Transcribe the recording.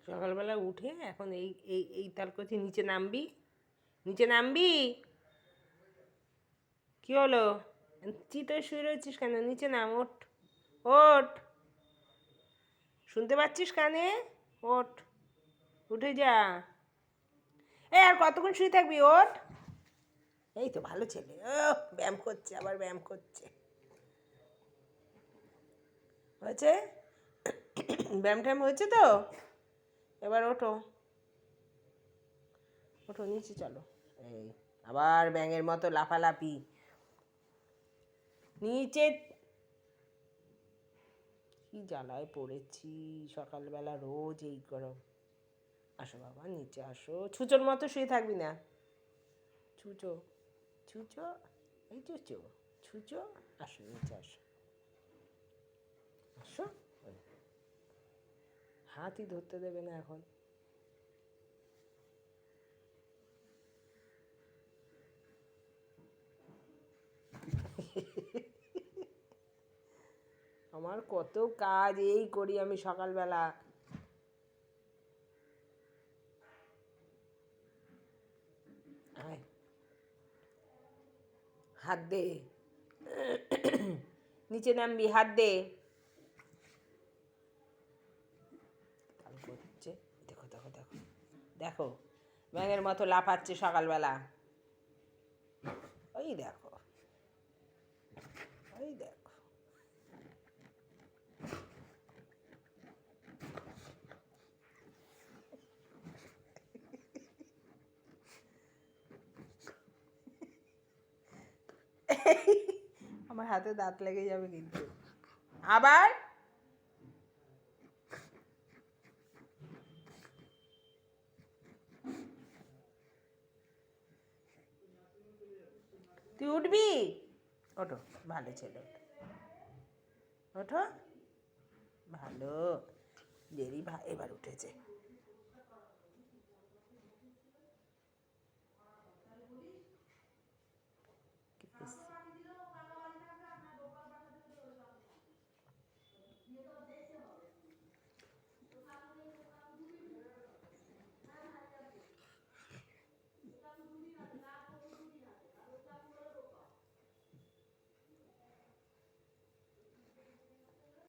সকালবেলা উঠে এখন এই এই এই তাল করছি, নিচে নামবি, নিচে নামবি। কি হলো? চিতই শুয়ে রয়েছিস কেন? নিচে নাম, ওঠ, ওঠ। শুনতে পাচ্ছিস কানে? ওঠ, উঠে যা। এই আর কতক্ষণ শুয়ে থাকবি? ওঠ। এই তো ভালো ছেলে। ও ব্যায়াম করছে, আবার ব্যায়াম করছে। হয়েছে? ব্যায়াম ট্যায়াম হয়েছে তো? এবার ওঠো, ওঠো, নিচে চলো। এই আবার ব্যাঙের মতো লাফালাফি নিচে। কি জ্বালায় পড়েছি সকালবেলা, রোজ এই করো। আসো বাবা, নিচে আসো। ছুচোর মতো শুয়ে থাকবি না। ছুচো, ছুচো, এই চুচো, ছুচো। আসো, নিচে আসো, আসো। হাতই ধরতে দেবে না এখন। আমার কত কাজ, এই করি আমি সকালবেলা। হাত দে, নিচে নামবি, হাত দে। করছে, দেখো দেখো দেখো দেখো, ব্যাঙের মতো লাফাচ্ছে সকালবেলা। ওই দেখো, ওই দেখো। আমার হাতে দাঁত লেগে যাবে কিন্তু। আবার তুই উঠবি? ওঠো, ভালো ছেলে, ওঠো, ভালো। জেরি ভাই এবার উঠেছে।